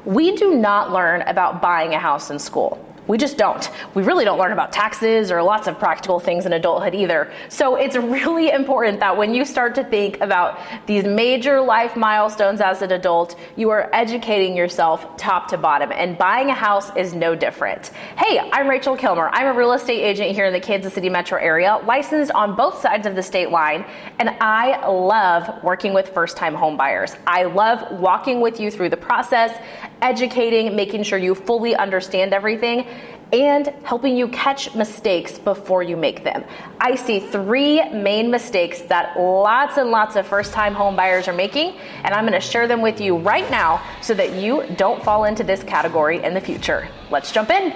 We do not learn about buying a house in school. We just don't. We really don't learn about taxes or lots of practical things in adulthood either. So it's really important that when you start to think about these major life milestones as an adult, you are educating yourself top to bottom, and buying a house is no different. Hey, I'm Rachel.Kilmer. I'm a real estate agent here in the Kansas City metro area, licensed on both sides of the state line, and I love working with first-time home buyers. I love walking with you through the process, educating, making sure you fully understand everything, and helping you catch mistakes before you make them. I see 3 main mistakes that lots and lots of first-time home buyers are making, and I'm going to share them with you right now so that you don't fall into this category in the future. Let's jump in.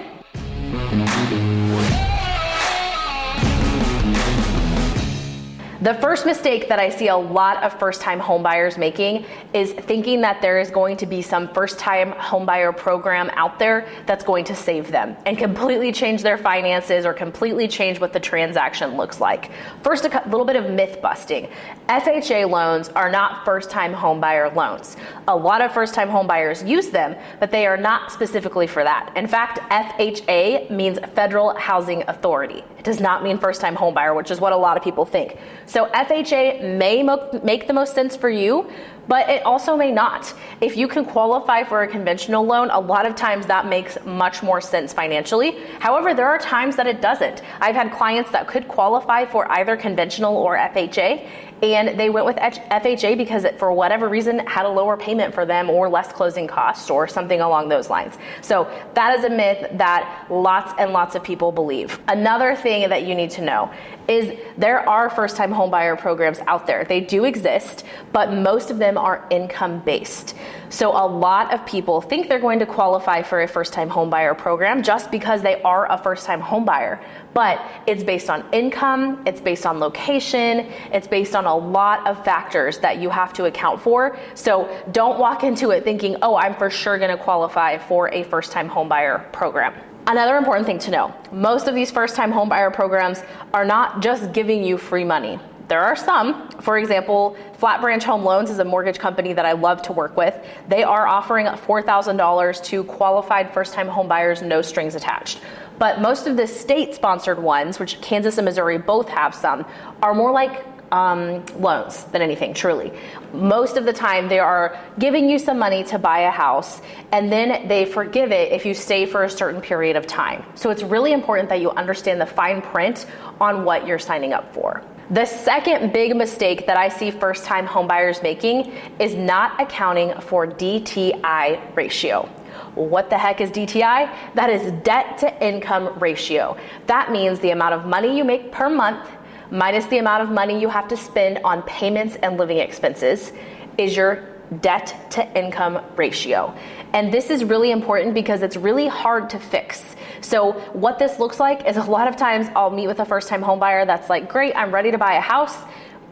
The first mistake that I see a lot of first-time home buyers making is thinking that there is going to be some first-time home buyer program out there that's going to save them and completely change their finances or completely change what the transaction looks like. First, a little bit of myth busting. FHA loans are not first-time home buyer loans. A lot of first-time home buyers use them, but they are not specifically for that. In fact, FHA means Federal Housing Authority. It does not mean first-time home buyer, which is what a lot of people think. So FHA may make the most sense for you, but it also may not. If you can qualify for a conventional loan, a lot of times that makes much more sense financially. However, there are times that it doesn't. I've had clients that could qualify for either conventional or FHA, and they went with FHA because it, for whatever reason, had a lower payment for them or less closing costs or something along those lines. So that is a myth that lots and lots of people believe. Another thing that you need to know is there are first-time homebuyer programs out there. They do exist, but most of them are income-based. So a lot of people think they're going to qualify for a first-time homebuyer program just because they are a first-time homebuyer. But it's based on income, it's based on location, it's based on a lot of factors that you have to account for. So don't walk into it thinking, oh, I'm for sure going to qualify for a first-time homebuyer program. Another important thing to know, most of these first-time homebuyer programs are not just giving you free money. There are some. For example, Flat Branch Home Loans is a mortgage company that I love to work with. They are offering $4,000 to qualified first-time home buyers, no strings attached. But most of the state-sponsored ones, which Kansas and Missouri both have some, are more like loans than anything, truly. Most of the time they are giving you some money to buy a house, and then they forgive it if you stay for a certain period of time. So it's really important that you understand the fine print on what you're signing up for. The second big mistake that I see first-time homebuyers making is not accounting for DTI ratio. What the heck is DTI? That is debt to income ratio. That means the amount of money you make per month minus the amount of money you have to spend on payments and living expenses is your debt to income ratio. And this is really important because it's really hard to fix. So what this looks like is a lot of times I'll meet with a first-time home buyer that's like, great, I'm ready to buy a house,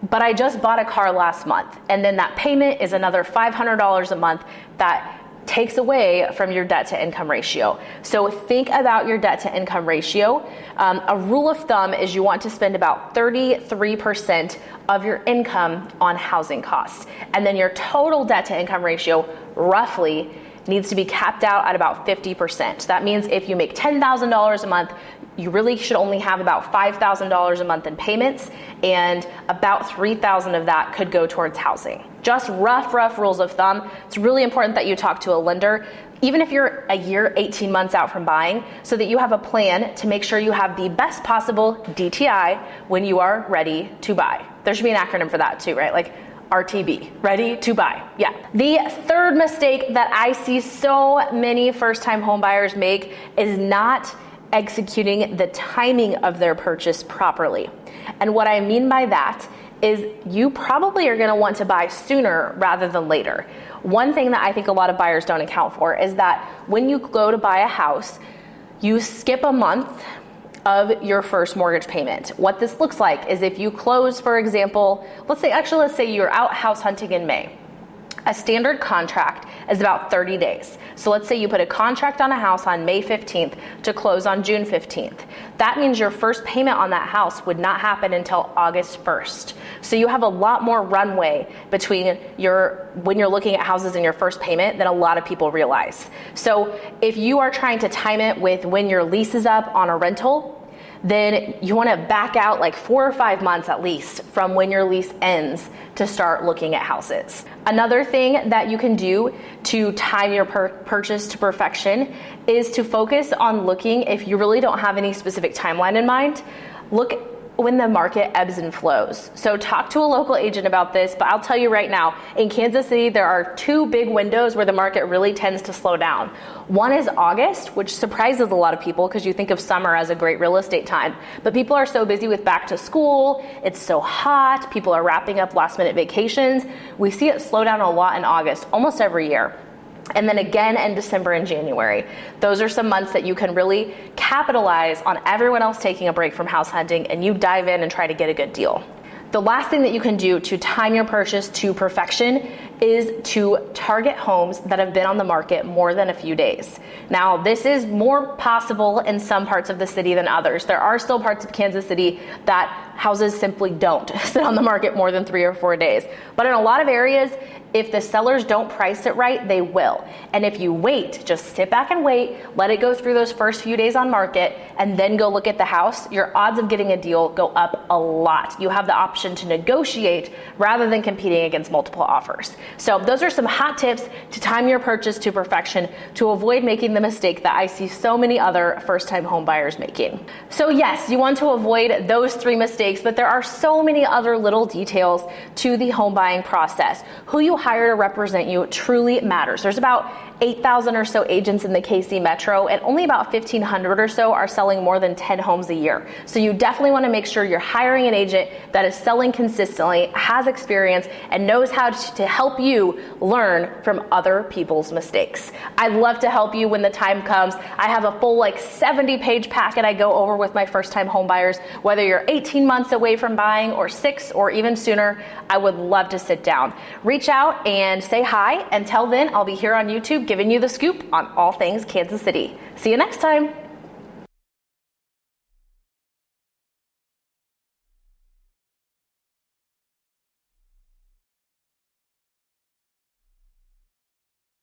but I just bought a car last month. And then that payment is another $500 a month that takes away from your debt to income ratio. So think about your debt to income ratio. A rule of thumb is you want to spend about 33% of your income on housing costs. And then your total debt to income ratio roughly needs to be capped out at about 50%. That means if you make $10,000 a month, you really should only have about $5,000 a month in payments, and about $3,000 of that could go towards housing. Just rough rules of thumb. It's really important that you talk to a lender, even if you're a year, 18 months out from buying, so that you have a plan to make sure you have the best possible DTI when you are ready to buy. There should be an acronym for that too, right? Like RTB, ready to buy. Yeah. The third mistake that I see so many first-time home buyers make is not executing the timing of their purchase properly. And what I mean by that is you probably are going to want to buy sooner rather than later. One thing that I think a lot of buyers don't account for is that when you go to buy a house, you skip a month of your first mortgage payment. What this looks like is if you close, for example, let's say you're out house hunting in May. A standard contract is about 30 days. So let's say you put a contract on a house on May 15th to close on June 15th. That means your first payment on that house would not happen until August 1st. So you have a lot more runway between when you're looking at houses and your first payment than a lot of people realize. So if you are trying to time it with when your lease is up on a rental, then you want to back out like 4 or 5 months at least from when your lease ends to start looking at houses. Another thing that you can do to time your purchase to perfection is to focus on looking, if you really don't have any specific timeline in mind, look when the market ebbs and flows. So talk to a local agent about this, but I'll tell you right now, in Kansas City, there are 2 big windows where the market really tends to slow down. One is August, which surprises a lot of people because you think of summer as a great real estate time, but people are so busy with back to school, it's so hot, people are wrapping up last minute vacations. We see it slow down a lot in August, almost every year. And then again in December and January. Those are some months that you can really capitalize on everyone else taking a break from house hunting and you dive in and try to get a good deal. The last thing that you can do to time your purchase to perfection is to target homes that have been on the market more than a few days. Now, this is more possible in some parts of the city than others. There are still parts of Kansas City that houses simply don't sit on the market more than 3 or 4 days. But in a lot of areas, if the sellers don't price it right, they will. And if you wait, just sit back and wait, let it go through those first few days on market, and then go look at the house, your odds of getting a deal go up a lot. You have the option to negotiate rather than competing against multiple offers. So those are some hot tips to time your purchase to perfection to avoid making the mistake that I see so many other first-time home buyers making. So yes, you want to avoid those 3 mistakes, but there are so many other little details to the home buying process. Who you hire to represent you truly matters. There's about 8,000 or so agents in the KC Metro, and only about 1,500 or so are selling more than 10 homes a year. So you definitely want to make sure you're hiring an agent that is selling consistently, has experience, and knows how to help you learn from other people's mistakes. I'd love to help you when the time comes. I have a full 70-page packet I go over with my first-time home buyers. Whether you're 18 months away from buying or 6 or even sooner, I would love to sit down. Reach out and say hi. Until then, I'll be here on YouTube giving you the scoop on all things Kansas City. See you next time.